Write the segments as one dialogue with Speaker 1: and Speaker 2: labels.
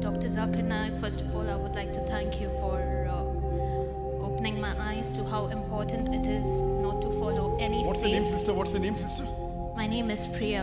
Speaker 1: Dr. Zakir Naik, first of all, I would like to thank you for opening my eyes to how important it is not to follow any
Speaker 2: What's the name, sister? What's the name, sister?
Speaker 1: My name is Priya.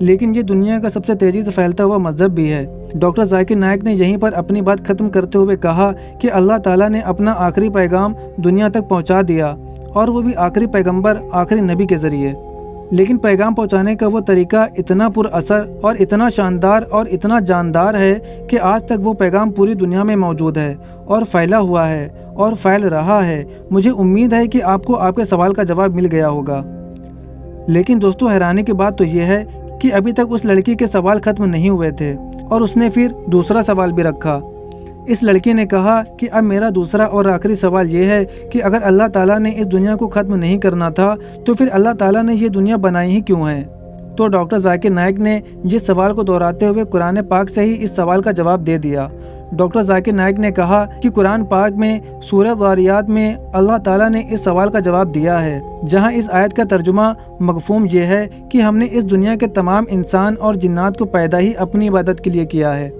Speaker 3: لیکن یہ دنیا کا سب سے تیزی سے پھیلتا ہوا مذہب بھی ہے۔ ڈاکٹر ذاکر نائک نے یہیں پر اپنی بات ختم کرتے ہوئے کہا کہ اللہ تعالیٰ نے اپنا آخری پیغام دنیا تک پہنچا دیا، اور وہ بھی آخری پیغمبر، آخری نبی کے ذریعے۔ لیکن پیغام پہنچانے کا وہ طریقہ اتنا پر اثر اور اتنا شاندار اور اتنا جاندار ہے کہ آج تک وہ پیغام پوری دنیا میں موجود ہے اور پھیلا ہوا ہے اور پھیل رہا ہے۔ مجھے امید ہے کہ آپ کو آپ کے سوال کا جواب مل گیا ہوگا۔ لیکن دوستو، حیرانی کی بات تو یہ ہے کہ ابھی تک اس لڑکی کے سوال ختم نہیں ہوئے تھے، اور اس نے پھر دوسرا سوال بھی رکھا۔ اس لڑکی نے کہا کہ اب میرا دوسرا اور آخری سوال یہ ہے کہ اگر اللہ تعالیٰ نے اس دنیا کو ختم نہیں کرنا تھا تو پھر اللہ تعالیٰ نے یہ دنیا بنائی ہی کیوں ہے؟ تو ڈاکٹر ذاکر نائک نے جس سوال کو دہراتے ہوئے قرآن پاک سے ہی اس سوال کا جواب دے دیا۔ ڈاکٹر ذاکر نائک نے کہا کہ قرآن پاک میں سورہ ذاریات میں اللہ تعالیٰ نے اس سوال کا جواب دیا ہے، جہاں اس آیت کا ترجمہ مفہوم یہ ہے کہ ہم نے اس دنیا کے تمام انسان اور جنات کو پیدا ہی اپنی عبادت کے لیے کیا ہے۔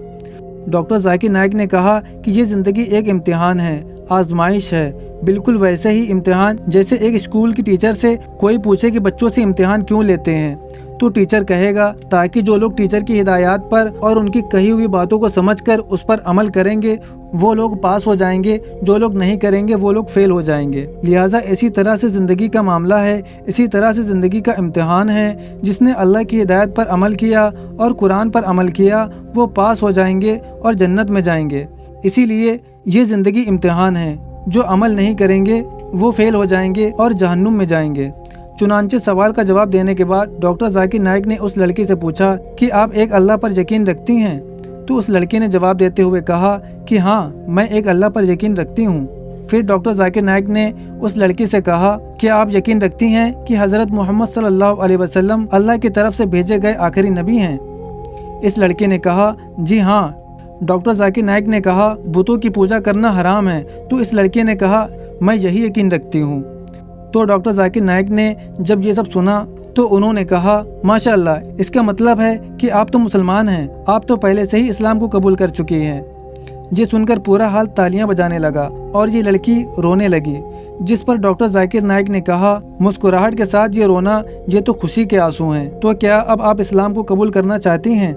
Speaker 3: ڈاکٹر ذاکر نائک نے کہا کہ یہ زندگی ایک امتحان ہے، آزمائش ہے، بالکل ویسے ہی امتحان جیسے ایک اسکول کی ٹیچر سے کوئی پوچھے کہ بچوں سے امتحان کیوں لیتے ہیں، تو ٹیچر کہے گا تاکہ جو لوگ ٹیچر کی ہدایات پر اور ان کی کہی ہوئی باتوں کو سمجھ کر اس پر عمل کریں گے وہ لوگ پاس ہو جائیں گے، جو لوگ نہیں کریں گے وہ لوگ فیل ہو جائیں گے۔ لہٰذا اسی طرح سے زندگی کا معاملہ ہے، اسی طرح سے زندگی کا امتحان ہے۔ جس نے اللہ کی ہدایت پر عمل کیا اور قرآن پر عمل کیا وہ پاس ہو جائیں گے اور جنت میں جائیں گے۔ اسی لیے یہ زندگی امتحان ہے، جو عمل نہیں کریں گے وہ فیل ہو جائیں گے اور جہنم میں جائیں گے۔ چنانچہ سوال کا جواب دینے کے بعد ڈاکٹر ذاکر نائک نے اس لڑکی سے پوچھا کہ آپ ایک اللہ پر یقین رکھتی ہیں؟ تو اس لڑکی نے جواب دیتے ہوئے کہا کہ ہاں، میں ایک اللہ پر یقین رکھتی ہوں۔ پھر ڈاکٹر ذاکر نائک نے اس لڑکی سے کہا کہ آپ یقین رکھتی ہیں کہ حضرت محمد صلی اللہ علیہ وسلم اللہ کی طرف سے بھیجے گئے آخری نبی ہیں؟ اس لڑکی نے کہا جی ہاں۔ ڈاکٹر ذاکر نائک نے کہا بتوں کی پوجا کرنا حرام ہے؟ تو اس لڑکی نے کہا میں یہی یقین رکھتی ہوں۔ تو ڈاکٹر ذاکر نائک نے جب یہ سب سنا تو انہوں نے کہا ماشاء اللہ، اس کا مطلب ہے کہ آپ تو مسلمان ہیں، آپ تو پہلے سے ہی اسلام کو قبول کر چکی ہیں۔ یہ سن کر پورا حال تالیاں بجانے لگا اور یہ لڑکی رونے لگی، جس پر ڈاکٹر ذاکر نائک نے کہا مسکراہٹ کے ساتھ یہ رونا یہ تو خوشی کے آنسو ہیں۔ تو کیا اب آپ اسلام کو قبول کرنا چاہتی ہیں؟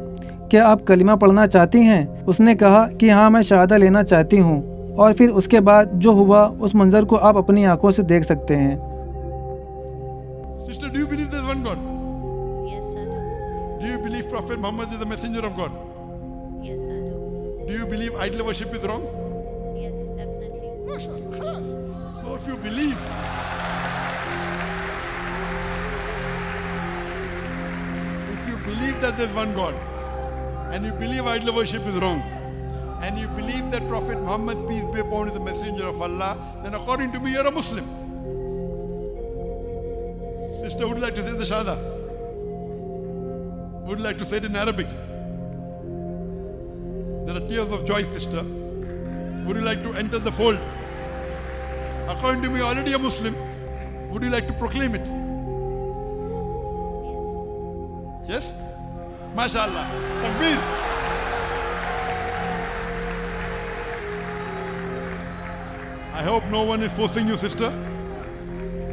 Speaker 3: کیا آپ کلمہ پڑھنا چاہتی ہیں؟ اس نے کہا کہ ہاں، میں شہادہ لینا چاہتی ہوں۔ اور پھر اس کے بعد جو ہوا اس منظر کو آپ اپنی آنکھوں سے دیکھ سکتے ہیں۔
Speaker 2: Sister, do you believe there's one God?
Speaker 1: Yes, I do.
Speaker 2: Do you believe Prophet Muhammad is the messenger of God?
Speaker 1: Yes, I do.
Speaker 2: Do you believe idol worship is wrong?
Speaker 1: Yes, definitely.
Speaker 2: MashaAllah, khalas. So if you believe, that there's one God, and you believe idol worship is wrong, and you believe that Prophet Muhammad, peace be upon him, is the messenger of Allah, then according to me you're a Muslim. Sister, would you like to say the Shahada? Would you like to say it in Arabic? There are tears of joy, sister. Would you like to enter the fold? According to me, you're already a Muslim. Would you like to proclaim it?
Speaker 1: Yes.
Speaker 2: Yes? MashaAllah. Takbir. I hope no one is forcing you, sister.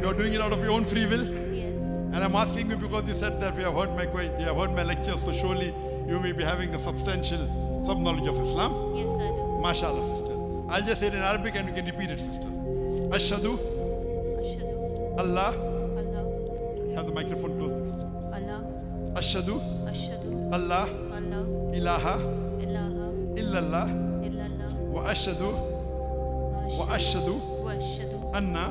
Speaker 2: You're doing it out of your own free will.
Speaker 1: Yes.
Speaker 2: And I'm asking you because you said that you have heard my lectures, so surely you may be having a some knowledge of Islam.
Speaker 1: Yes, I do.
Speaker 2: MashaAllah, sister. I'll just say it in Arabic and you can repeat it, sister. Ashhadu
Speaker 1: Ashhadu
Speaker 2: Allah.
Speaker 1: Allah
Speaker 2: Have the microphone close, sister.
Speaker 1: Allah
Speaker 2: Ashhadu
Speaker 1: Ashhadu
Speaker 2: Allah
Speaker 1: Allah
Speaker 2: ilaha
Speaker 1: ilaha
Speaker 2: illallah
Speaker 1: illallah
Speaker 2: wa ashhadu
Speaker 1: wa ashhadu
Speaker 2: anna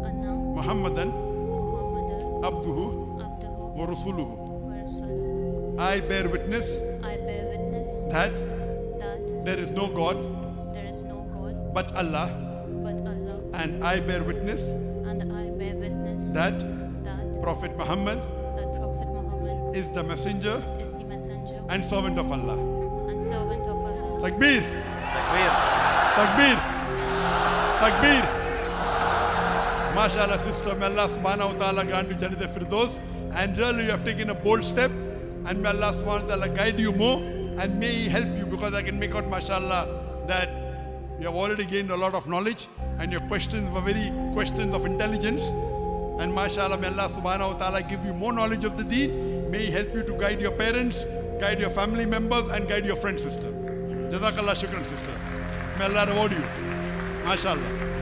Speaker 1: anna
Speaker 2: Muhammadan
Speaker 1: Muhammadan
Speaker 2: abduhu
Speaker 1: abduhu
Speaker 2: wa rasuluhu.
Speaker 1: wa rasuluhu.
Speaker 2: I bear witness
Speaker 1: I bear witness
Speaker 2: that
Speaker 1: that
Speaker 2: there is no God
Speaker 1: there is no God
Speaker 2: but Allah,
Speaker 1: but Allah,
Speaker 2: and I bear witness
Speaker 1: and I bear witness
Speaker 2: that
Speaker 1: that
Speaker 2: Prophet Muhammad
Speaker 1: Prophet Muhammad
Speaker 2: is the messenger
Speaker 1: is the messenger
Speaker 2: and servant of Allah.
Speaker 1: and servant of Allah.
Speaker 2: Takbir! Takbir! Takbir! MashaAllah, sister, may Allah subhanahu wa ta'ala grant you Jannat al-Firdaus, and really you have taken a bold step, and may Allah subhanahu wa ta'ala guide you more, and may He help you, because I can make out, MashaAllah, that you have already gained a lot of knowledge, and your questions were very questions of intelligence, and MashaAllah, may Allah subhanahu wa ta'ala give you more knowledge of the deen, May He help you to guide your parents, guide your family members, and guide your friend sister. Jazakallah shukran, sister. May Allah reward you. MashaAllah.